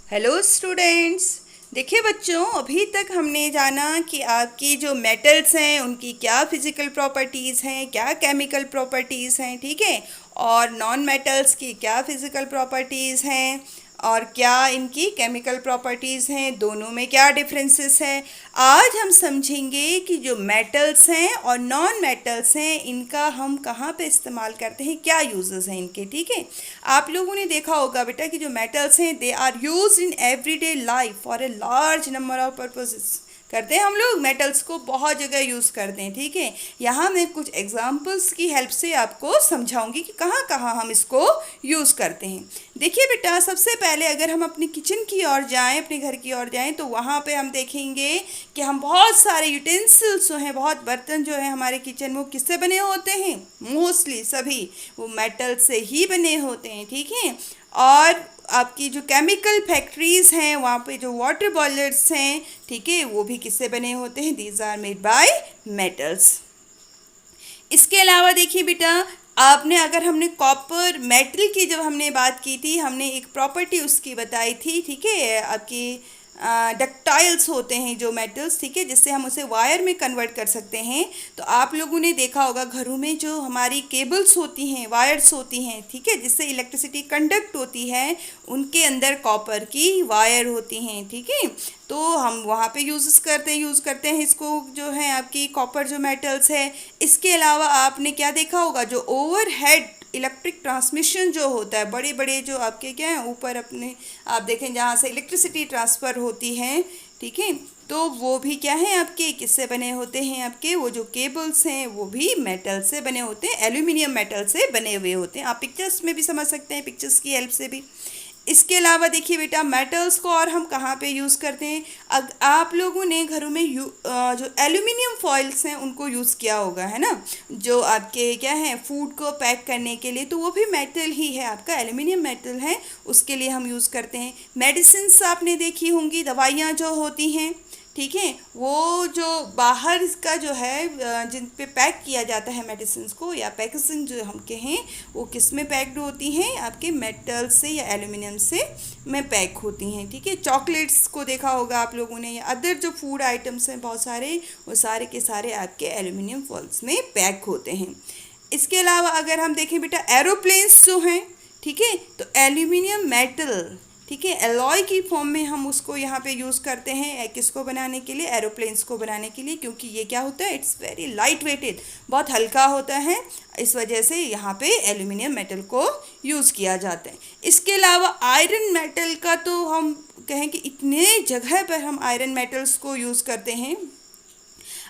Hello students. देखिए बच्चों, अभी तक हमने जाना कि आपकी जो मेटल्स हैं उनकी क्या फिज़िकल प्रॉपर्टीज़ हैं, क्या केमिकल प्रॉपर्टीज़ हैं, ठीक है। और नॉन मेटल्स की क्या फिज़िकल प्रॉपर्टीज़ हैं और क्या इनकी केमिकल प्रॉपर्टीज़ हैं, दोनों में क्या डिफरेंसेस हैं। आज हम समझेंगे कि जो मेटल्स हैं और नॉन मेटल्स हैं इनका हम कहाँ पे इस्तेमाल करते हैं, क्या यूजेस हैं इनके, ठीक है। आप लोगों ने देखा होगा बेटा कि जो मेटल्स हैं they are use in everyday life for a large number of purposes. करते हैं हम लोग मेटल्स को बहुत जगह यूज़ करते हैं, ठीक है। यहाँ मैं कुछ एग्जांपल्स की हेल्प से आपको समझाऊंगी कि कहाँ कहाँ हम इसको यूज़ करते हैं। देखिए बेटा, सबसे पहले अगर हम अपनी किचन की ओर जाएं, अपने घर की ओर जाएं, तो वहाँ पे हम देखेंगे कि हम बहुत सारे यूटेंसिल्स जो हैं, बहुत बर्तन जो हैं हमारे किचन में, वो किससे बने होते हैं? मोस्टली सभी वो मेटल से ही बने होते हैं, ठीक है। और आपकी जो केमिकल फैक्ट्रीज़ हैं वहाँ पे जो वाटर बॉयलर्स हैं, ठीक है, वो भी किससे बने होते हैं? These are made by metals. इसके अलावा देखिए बेटा, आपने अगर हमने कॉपर मेटल की जब हमने बात की थी, हमने एक प्रॉपर्टी उसकी बताई थी, ठीक है। आपकी डक्टाइल्स होते हैं जो मेटल्स, ठीक है, जिससे हम उसे वायर में कन्वर्ट कर सकते हैं। तो आप लोगों ने देखा होगा घरों में जो हमारी केबल्स होती हैं, वायर्स होती हैं, ठीक है, जिससे इलेक्ट्रिसिटी कंडक्ट होती है, उनके अंदर कॉपर की वायर होती हैं, ठीक है। तो हम वहाँ पे यूज़ करते हैं इसको, जो है आपकी कॉपर जो मेटल्स है। इसके अलावा आपने क्या देखा होगा, जो ओवरहेड इलेक्ट्रिक ट्रांसमिशन जो होता है, बड़े बड़े जो आपके क्या हैं ऊपर अपने आप देखें जहाँ से इलेक्ट्रिसिटी ट्रांसफ़र होती है, ठीक है। तो वो भी क्या है आपके किससे बने होते हैं? आपके वो जो केबल्स हैं वो भी मेटल से बने होते हैं, एल्यूमिनियम मेटल से बने हुए होते हैं। आप पिक्चर्स में भी समझ सकते हैं, पिक्चर्स की हेल्प से भी। इसके अलावा देखिए बेटा, मेटल्स को और हम कहाँ पे यूज़ करते हैं? आप लोगों ने घरों में जो एल्यूमिनियम फॉइल्स हैं उनको यूज़ किया होगा, है ना, जो आपके क्या है फूड को पैक करने के लिए, तो वो भी मेटल ही है, आपका एल्यूमिनियम मेटल है, उसके लिए हम यूज़ करते हैं। मेडिसिन्स आपने देखी होंगी, दवाइयाँ जो होती हैं, ठीक है, वो जो बाहर का जो है जिन पे पैक किया जाता है मेडिसिन्स को, या पैकेजिंग जो हम कहें, वो किस में पैक्ड होती हैं? आपके मेटल से या एल्यूमिनियम से में पैक होती हैं, ठीक है। चॉकलेट्स को देखा होगा आप लोगों ने, या अदर जो फूड आइटम्स हैं बहुत सारे, वो सारे के सारे आपके एल्यूमिनियम फॉइल्स में पैक होते हैं। इसके अलावा अगर हम देखें बेटा, एरोप्लेन्स जो हैं, ठीक है, तो एल्यूमिनियम मेटल, ठीक है, एलॉय की फॉर्म में हम उसको यहाँ पे यूज़ करते हैं, किसको बनाने के लिए? एरोप्लेन्स को बनाने के लिए, क्योंकि ये क्या होता है, इट्स वेरी लाइट वेटेड, बहुत हल्का होता है, इस वजह से यहाँ पे एल्यूमिनियम मेटल को यूज़ किया जाता है। इसके अलावा आयरन मेटल का तो हम कहें कि इतने जगह पर हम आयरन मेटल्स को यूज़ करते हैं।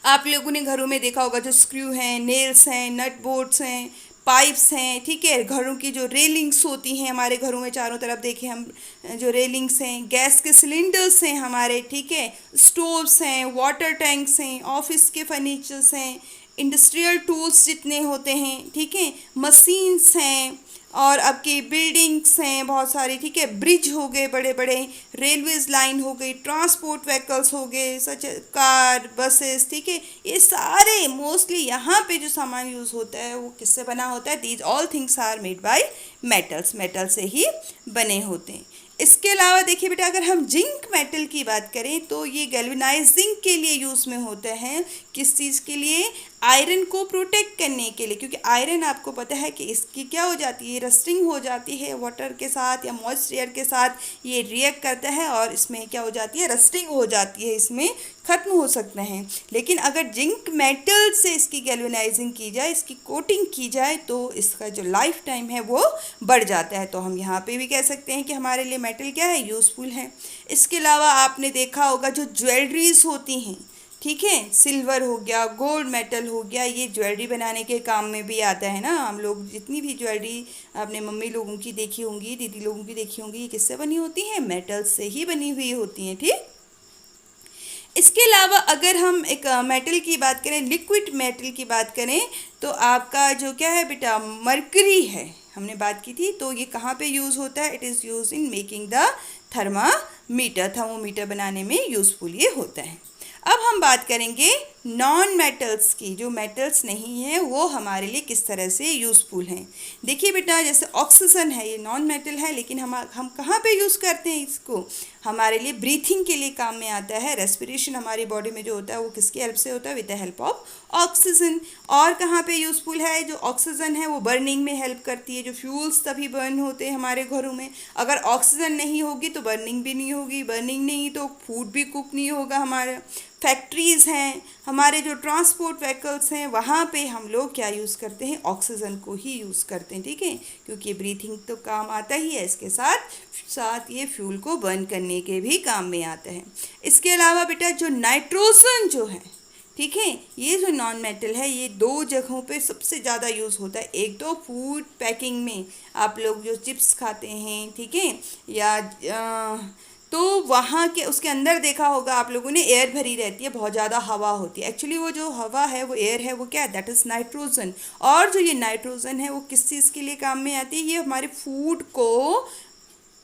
आप लोगों ने घरों में देखा होगा जो स्क्रू हैं, नेल्स हैं, नट बोल्ट्स हैं, पाइप्स हैं, ठीक है, घरों की जो रेलिंग्स होती हैं, हमारे घरों में चारों तरफ देखें हम, जो रेलिंग्स हैं, गैस के सिलेंडर्स हैं हमारे, ठीक है, स्टोव्स हैं, वाटर टैंक्स हैं, ऑफिस के फर्नीचर्स हैं, इंडस्ट्रियल टूल्स जितने होते हैं, ठीक है, मशीन्स हैं, और आपकी बिल्डिंग्स हैं बहुत सारी, ठीक है, ब्रिज हो गए बड़े बड़े, रेलवेज लाइन हो गई, ट्रांसपोर्ट व्हीकल्स हो गए सच कार, बसेस, ठीक है, ये सारे मोस्टली यहाँ पे जो सामान यूज़ होता है वो किससे बना होता है? These all things are made by metals, metal से ही बने होते हैं। इसके अलावा देखिए बेटा, अगर हम जिंक मेटल की बात करें तो ये गैल्वेनाइजिंग के लिए यूज़ में होते हैं। किस चीज़ के लिए? आयरन को प्रोटेक्ट करने के लिए, क्योंकि आयरन आपको पता है कि इसकी क्या हो जाती है, रस्टिंग हो जाती है वाटर के साथ या मॉइस्ट एयर के साथ, ये रिएक्ट करता है और इसमें क्या हो जाती है, रस्टिंग हो जाती है, इसमें ख़त्म हो सकते हैं। लेकिन अगर जिंक मेटल से इसकी गैल्वेनाइजिंग की जाए, इसकी कोटिंग की जाए, तो इसका जो लाइफ टाइम है वो बढ़ जाता है। तो हम यहाँ पे भी कह सकते हैं कि हमारे लिए मेटल क्या है, यूज़फुल है। इसके अलावा आपने देखा होगा जो ज्वेलरीज होती हैं, ठीक है, सिल्वर हो गया, गोल्ड मेटल हो गया, ये ज्वेलरी बनाने के काम में भी आता है ना। हम लोग जितनी भी ज्वेलरी आपने मम्मी लोगों की देखी होंगी, दीदी लोगों की देखी होंगी, ये किससे बनी होती हैं? मेटल से ही बनी हुई होती हैं, ठीक। इसके अलावा अगर हम एक मेटल की बात करें, लिक्विड मेटल की बात करें, तो आपका जो क्या है बेटा, मरकरी है, हमने बात की थी, तो ये कहाँ पे यूज़ होता है? It is use in making the thermometer, thermometer बनाने में यूज़फुल ये होता है। अब हम बात करेंगे नॉन मेटल्स की, जो मेटल्स नहीं है वो हमारे लिए किस तरह से यूज़फुल हैं। देखिए बेटा, जैसे ऑक्सीजन है, ये नॉन मेटल है, लेकिन हम कहाँ पे यूज़ करते हैं इसको? हमारे लिए ब्रीथिंग के लिए काम में आता है। रेस्पिरेशन हमारी बॉडी में जो होता है वो किसकी हेल्प से होता है? With the help of oxygen. और कहाँ पे यूज़फुल है? जो ऑक्सीजन है वो बर्निंग में हेल्प करती है। जो फ्यूल्स तभी बर्न होते हैं हमारे घरों में। अगर ऑक्सीजन नहीं होगी तो बर्निंग भी नहीं होगी, बर्निंग नहीं तो फूड भी कुक नहीं होगा हमारा। फैक्ट्रीज़ हैं, हमारे जो ट्रांसपोर्ट व्हीकल्स हैं, वहाँ पे हम लोग क्या यूज़ करते हैं? ऑक्सीजन को ही यूज़ करते हैं, ठीक है, क्योंकि ब्रीथिंग तो काम आता ही है, इसके साथ साथ ये फ्यूल को बर्न करने के भी काम में आता है। इसके अलावा बेटा जो नाइट्रोजन जो है, ठीक है, ये जो नॉन मेटल है ये दो जगहों पे सबसे ज़्यादा यूज़ होता है। एक तो फूड पैकिंग में, आप लोग जो चिप्स खाते हैं, ठीक है, या तो वहाँ के उसके अंदर देखा होगा आप लोगों ने, एयर भरी रहती है, बहुत ज़्यादा हवा होती है। एक्चुअली वो जो हवा है, वो एयर है, वो क्या है? That is nitrogen. और जो ये नाइट्रोजन है वो किस चीज़ के लिए काम में आती है? ये हमारे फूड को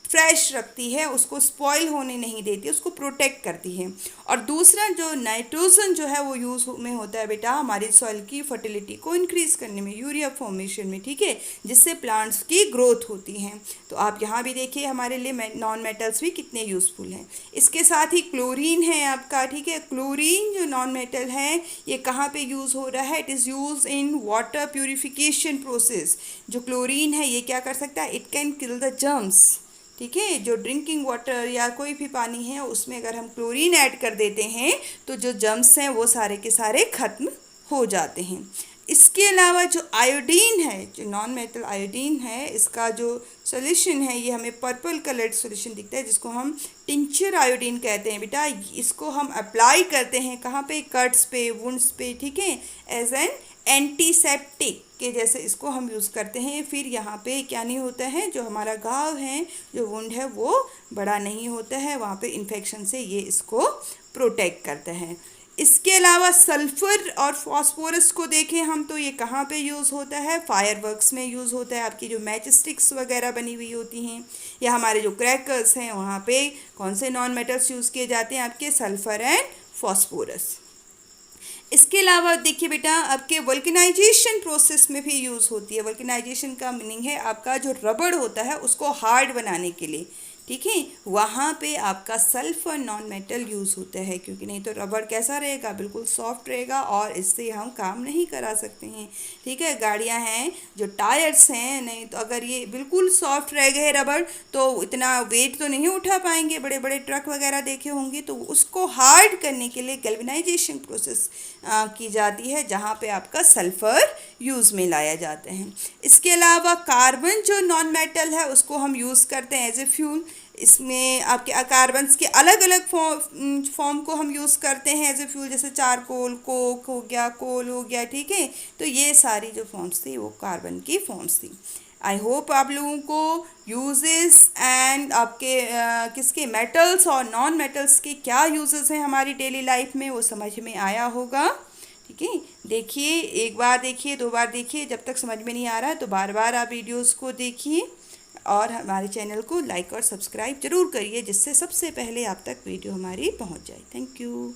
फ्रेश रखती है, उसको स्पॉइल होने नहीं देती, उसको प्रोटेक्ट करती है। और दूसरा जो नाइट्रोजन जो है वो यूज़ में होता है बेटा हमारी सॉइल की फर्टिलिटी को इंक्रीज़ करने में, यूरिया फॉर्मेशन में, ठीक है, जिससे प्लांट्स की ग्रोथ होती है। तो आप यहाँ भी देखिए हमारे लिए नॉन मेटल्स भी कितने यूज़फुल हैं। इसके साथ ही क्लोरीन है आपका, ठीक है, क्लोरीन जो नॉन मेटल है ये कहाँ पे यूज़ हो रहा है? It is use in water purification process. जो क्लोरीन है ये क्या कर सकता है? It can kill the germs, ठीक है। जो ड्रिंकिंग वाटर या कोई भी पानी है उसमें अगर हम क्लोरीन ऐड कर देते हैं तो जो जर्म्स हैं वो सारे के सारे ख़त्म हो जाते हैं। इसके अलावा जो आयोडीन है, जो नॉन मेटल आयोडीन है, इसका जो सॉल्यूशन है ये हमें पर्पल कलर्ड सॉल्यूशन दिखता है, जिसको हम टिंचर आयोडीन कहते हैं बेटा। इसको हम अप्लाई करते हैं कहाँ पे? कट्स पे, वुंड्स पे, ठीक है, एज एन एंटीसेप्टिक के जैसे इसको हम यूज़ करते हैं। फिर यहाँ पे क्या नहीं होता है? जो हमारा घाव है, जो वुंड है, वो बड़ा नहीं होता है, वहाँ पे इन्फेक्शन से ये इसको प्रोटेक्ट करता है। इसके अलावा सल्फ़र और फॉस्फोरस को देखें हम तो ये कहाँ पे यूज़ होता है? फायरवर्क्स में यूज़ होता है। आपकी जो मैच स्टिक्स वगैरह बनी हुई होती हैं या हमारे जो क्रैकर्स हैं, वहाँ पे कौन से नॉन मेटल्स यूज़ किए जाते हैं? आपके सल्फ़र एंड फॉस्फोरस। इसके अलावा देखिए बेटा आपके वल्कनाइजेशन प्रोसेस में भी यूज़ होती है। वल्कनाइजेशन का मीनिंग है आपका जो रबड़ होता है उसको हार्ड बनाने के लिए, ठीक है, वहाँ पे आपका सल्फर नॉन मेटल यूज़ होता है, क्योंकि नहीं तो रबड़ कैसा रहेगा? बिल्कुल सॉफ्ट रहेगा और इससे हम काम नहीं करा सकते हैं, ठीक है। गाड़ियाँ हैं, जो टायर्स हैं, नहीं तो अगर ये बिल्कुल सॉफ्ट रह गए रबड़ तो इतना वेट तो नहीं उठा पाएंगे। बड़े बड़े ट्रक वगैरह देखे होंगे, तो उसको हार्ड करने के लिए गैल्वेनाइजेशन प्रोसेस की जाती है, जहाँ पे आपका सल्फ़र यूज़ में लाया जाता है। इसके अलावा कार्बन जो नॉन मेटल है उसको हम यूज़ करते हैं एज ए फ्यूल। इसमें आपके कार्बन्स के अलग अलग फॉर्म को हम यूज़ करते हैं एज ए फ्यूल, जैसे चारकोल, कोक हो गया, कोल हो गया, ठीक है। तो ये सारी जो फॉर्म्स थी वो कार्बन की फॉर्म्स थी। आई होप आप लोगों को यूजेस एंड आपके किसके मेटल्स और नॉन मेटल्स के क्या यूजेस हैं हमारी डेली लाइफ में वो समझ में आया होगा, ठीक है। देखिए, एक बार देखिए, दो बार देखिए, जब तक समझ में नहीं आ रहा है तो बार बार आप वीडियोस को देखिए और हमारे चैनल को लाइक और सब्सक्राइब ज़रूर करिए, जिससे सबसे पहले आप तक वीडियो हमारी पहुंच जाए। Thank you.